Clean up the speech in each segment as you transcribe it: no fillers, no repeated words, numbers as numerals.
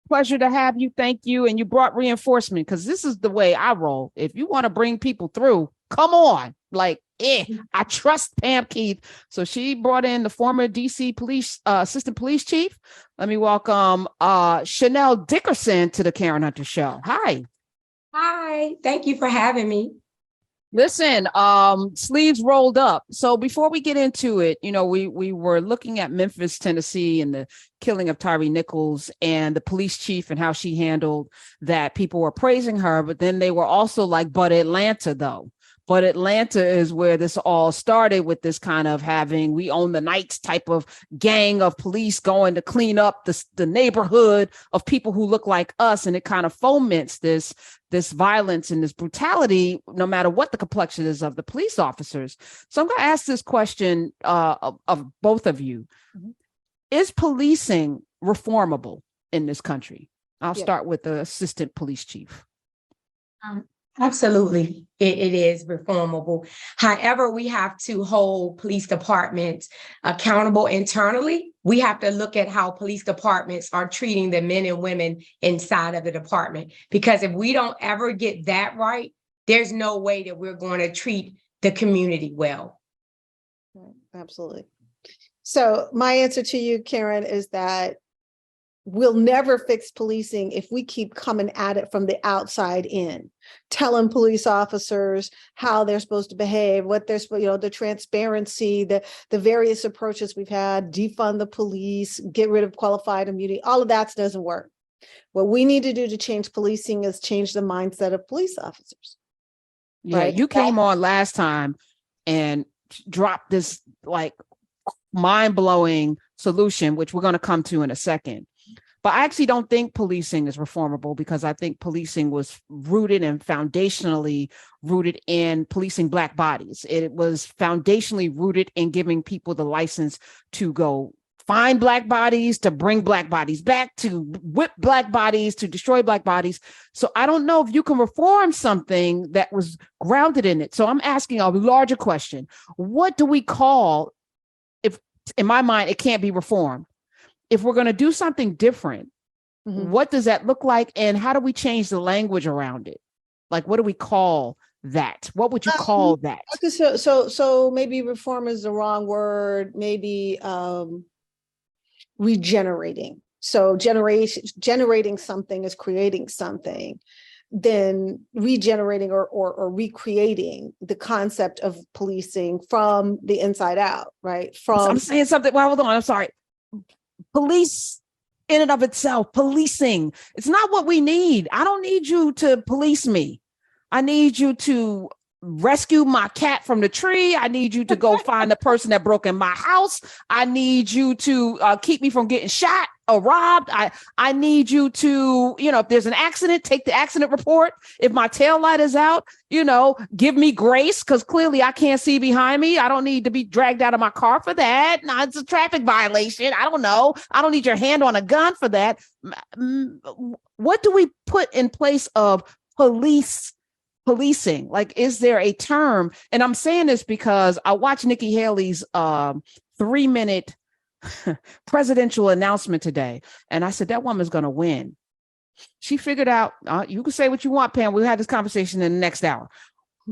Pleasure to have you. Thank you. And you brought reinforcement because this is the way I roll. If you want to bring people through, come on. I trust Pam Keith. So she brought in the former DC police assistant police chief. Let me welcome Chanel Dickerson to the Karen Hunter Show. Hi. Hi, thank you for having me. Listen, sleeves rolled up. So before we get into it, we were looking at Memphis, Tennessee, and the killing of Tyree Nichols and the police chief and how she handled that. People were praising her, but then they were also like, but Atlanta, though. But Atlanta is where this all started with this kind of having we own the nights type of gang of police going to clean up the neighborhood of people who look like us. And it kind of foments this violence and this brutality, no matter what the complexion is of the police officers. So I'm going to ask this question of both of you. Mm-hmm. Is policing reformable in this country? I'll start with the assistant police chief. Absolutely, it is reformable. However, we have to hold police departments accountable internally. We have to look at how police departments are treating the men and women inside of the department. Because if we don't ever get that right, there's no way that we're going to treat the community well. Absolutely. So my answer to you, Karen, is that we'll never fix policing if we keep coming at it from the outside in, telling police officers how they're supposed to behave, what they're supposed, the transparency, the various approaches we've had, defund the police, get rid of qualified immunity. All of that doesn't work. What we need to do to change policing is change the mindset of police officers. Yeah, right? You came on last time and dropped this mind-blowing solution, which we're going to come to in a second. But I actually don't think policing is reformable because I think policing was rooted and foundationally rooted in policing Black bodies. It was foundationally rooted in giving people the license to go find Black bodies, to bring Black bodies back, to whip Black bodies, to destroy Black bodies. So I don't know if you can reform something that was grounded in it. So I'm asking a larger question. What do we call, if in my mind, it can't be reformed? If we're going to do something different, mm-hmm. What does that look like? And how do we change the language around it? What do we call that? What would you call that? So maybe reform is the wrong word. Maybe regenerating. So generating something is creating something. Then regenerating or recreating the concept of policing from the inside out, right? I'm saying something. Well, hold on. I'm sorry. Police in and of itself, policing, it's not what we need. I don't need you to police me. I need you to rescue my cat from the tree. I need you to go find the person that broke in my house. I need you to keep me from getting shot or robbed. I need you to, if there's an accident, take the accident report. If my tail light is out, give me grace because clearly I can't see behind me. I don't need to be dragged out of my car for that. No, it's a traffic violation. I don't know. I don't need your hand on a gun for that. What do we put in place of policing? Is there a term? And I'm saying this because I watched Nikki Haley's 3-minute presidential announcement today. And I said, that woman's going to win. She figured out, you can say what you want, Pam. We'll have this conversation in the next hour.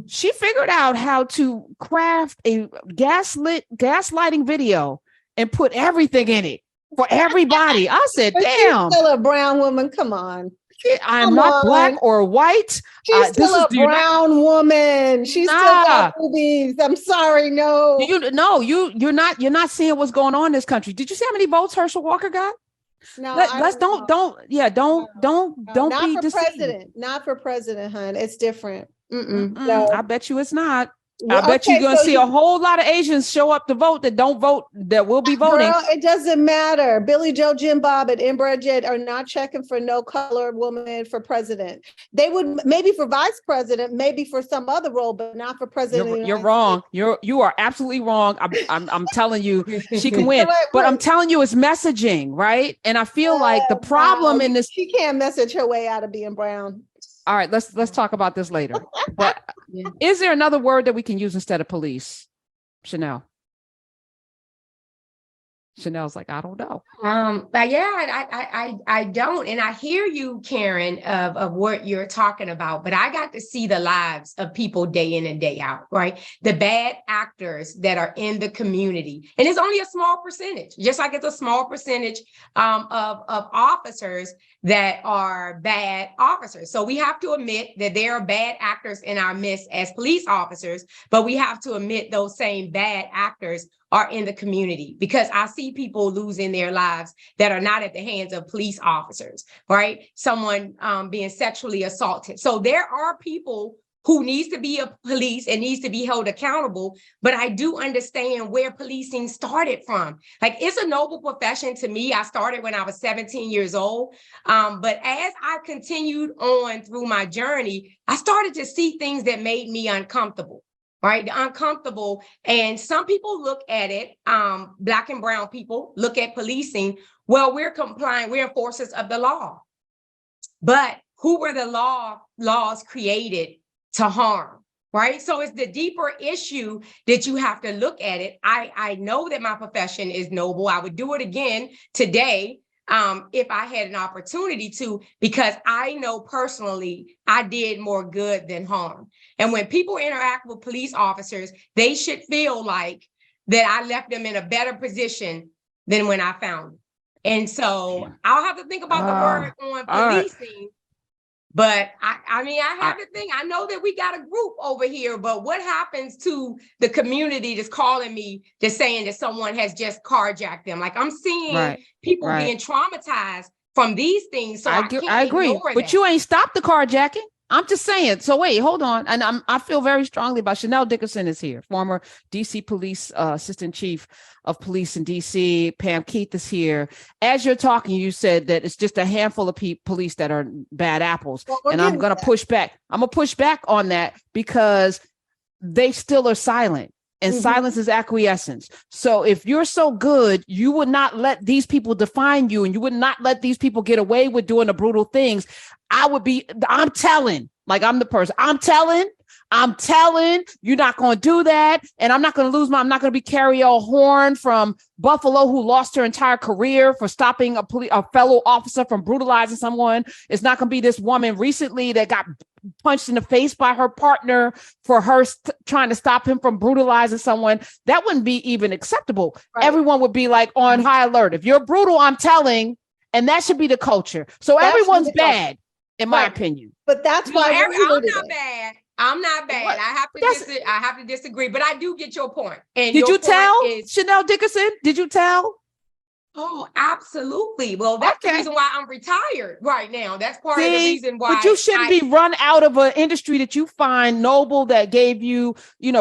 She figured out how to craft a gaslighting video and put everything in it for everybody. I said, damn. She's still a brown woman. Come on. I'm not Black or white. She's still a brown woman. She's still got boobies. I'm sorry, no. You're not seeing what's going on in this country. Did you see how many votes Herschel Walker got? No, don't be for deceived. President. Not for president, hun. It's different. No. I bet you it's not. I bet you're going to see a whole lot of Asians show up to vote that don't vote, that will be voting. Girl, it doesn't matter. Billy Joe, Jim Bob, and Inbred Jet are not checking for no colored woman for president. They would maybe for vice president, maybe for some other role, but not for president. You're wrong. You are absolutely wrong. I'm telling you, she can win. But I'm telling you, it's messaging, right? And I feel like the problem in this, she can't message her way out of being brown. All right, let's talk about this later. But is there another word that we can use instead of police, Chanel? Chanel's like, I don't know. But yeah, I don't. And I hear you, Karen, of what you're talking about, but I got to see the lives of people day in and day out, right? The bad actors that are in the community. And it's only a small percentage, just like it's a small percentage of officers that are bad officers. So we have to admit that there are bad actors in our midst as police officers, but we have to admit those same bad actors are in the community, because I see people losing their lives that are not at the hands of police officers, right? Someone being sexually assaulted. So there are people who needs to be a police and needs to be held accountable, but I do understand where policing started from. Like, it's a noble profession to me. I started when I was 17 years old, but as I continued on through my journey, I started to see things that made me uncomfortable. Right, uncomfortable. And some people look at it, Black and brown people look at policing, well, we're complying, we're enforcers of the law. But who were the laws created to harm? Right. So it's the deeper issue that you have to look at it. I know that my profession is noble. I would do it again today, if I had an opportunity to, because I know personally I did more good than harm. And when people interact with police officers, they should feel like that I left them in a better position than when I found them. And so I'll have to think about the word on policing. But I mean, I have to think, I know that we got a group over here, but what happens to the community that's calling me, just saying that someone has just carjacked them? Like, I'm seeing people being traumatized from these things. So I can't agree, but you ain't stopped the carjacking. I'm just saying. So wait, hold on. And I feel very strongly about Chanel Dickerson is here, former DC police assistant chief of police in DC. Pam Keith is here. As you're talking, you said that it's just a handful of police that are bad apples. Well, and I'm going to push back. I'm going to push back on that because they still are silent. And silence is acquiescence. So if you're so good, you would not let these people define you, and you would not let these people get away with doing the brutal things. I'm telling, like, I'm the person. I'm telling, you're not going to do that. And I'm not going to I'm not going to be Carrie L. Horn from Buffalo, who lost her entire career for stopping a fellow officer from brutalizing someone. It's not going to be this woman recently that got punched in the face by her partner for her trying to stop him from brutalizing someone. That wouldn't be even acceptable. Right. Everyone would be like on high alert. If you're brutal, I'm telling, and that should be the culture. So everyone's bad, in my opinion. But that's why I'm not bad. I'm not bad. What? I have to disagree, but I do get your point. And did you tell Chanel Dickerson? Did you tell? Oh, absolutely. Well, that's the reason why I'm retired right now. That's part of the reason why. But you shouldn't be run out of an industry that you find noble, that gave you,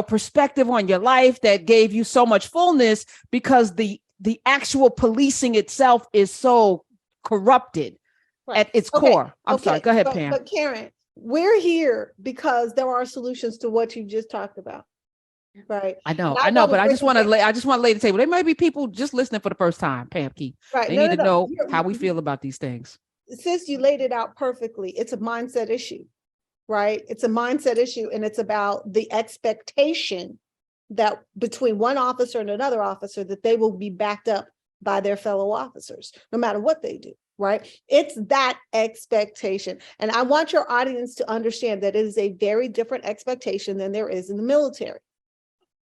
perspective on your life, that gave you so much fullness, because the actual policing itself is so corrupted at its core. I'm sorry. Go ahead, Pam. But Karen, we're here because there are solutions to what you just talked about. Right. I know, but I just want to lay the table. There may be people just listening for the first time, Pam Key. Right. They need to know how we feel about these things. Sis, you laid it out perfectly. It's a mindset issue, right? It's a mindset issue, and it's about the expectation that between one officer and another officer that they will be backed up by their fellow officers, no matter what they do. Right? It's that expectation. And I want your audience to understand that it is a very different expectation than there is in the military.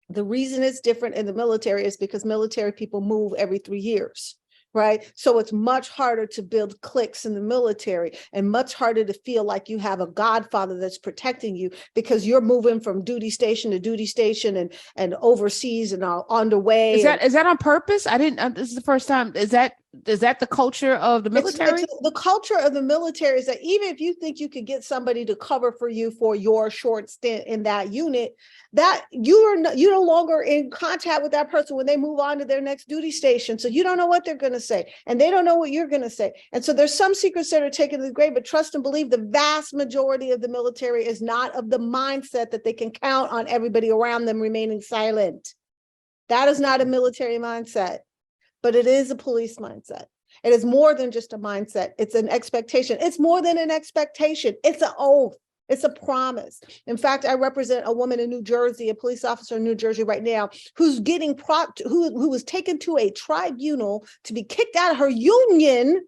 The reason it's different in the military is because military people move every 3 years, right? So it's much harder to build cliques in the military, and much harder to feel like you have a godfather that's protecting you, because you're moving from duty station to duty station and overseas and on the way. Is that on purpose? I didn't. This is the first time. Is that the culture of the military? The culture of the military is that even if you think you could get somebody to cover for you for your short stint in that unit, that you're no longer in contact with that person when they move on to their next duty station. So you don't know what they're going to say, and they don't know what you're going to say. And so there's some secrets that are taken to the grave, but trust and believe the vast majority of the military is not of the mindset that they can count on everybody around them remaining silent. That is not a military mindset, but it is a police mindset. It is more than just a mindset. It's an expectation. It's more than an expectation. It's an oath. It's a promise. In fact, I represent a woman in New Jersey, a police officer in New Jersey right now, who's getting who was taken to a tribunal to be kicked out of her union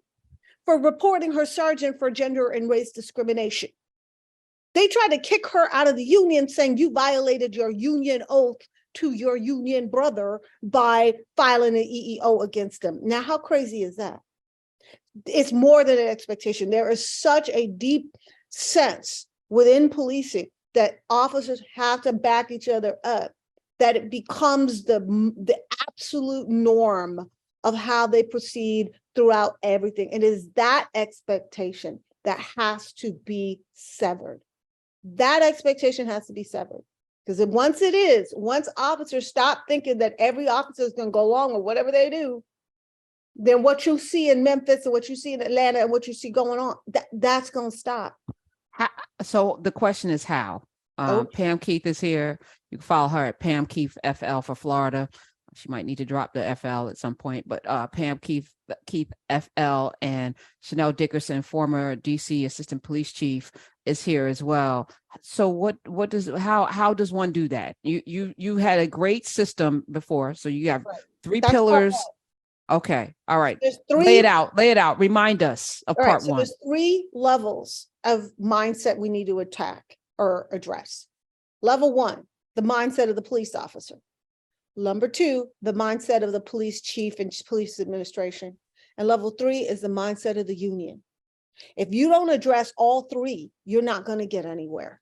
for reporting her sergeant for gender and race discrimination. They tried to kick her out of the union, saying you violated your union oath to your union brother by filing an EEO against them. Now, how crazy is that? It's more than an expectation. There is such a deep sense within policing that officers have to back each other up, that it becomes the absolute norm of how they proceed throughout everything. It is that expectation that has to be severed. That expectation has to be severed. Because once officers stop thinking that every officer is going to go along with whatever they do, then what you see in Memphis and what you see in Atlanta and what you see going on, that's going to stop. So the question is how? Pam Keith is here. You can follow her at Pam Keith FL for Florida. She might need to drop the FL at some point, but Pam Keith FL and Chanel Dickerson, former DC Assistant Police Chief, is here as well. So how does one do that? You had a great system before, so you have three pillars. Okay, all right. There's three. Lay it out. Remind us of part one. There's 3 levels of mindset we need to attack or address. Level 1, the mindset of the police officer. Number 2, the mindset of the police chief and police administration. And level 3 is the mindset of the union. If you don't address all 3, you're not going to get anywhere.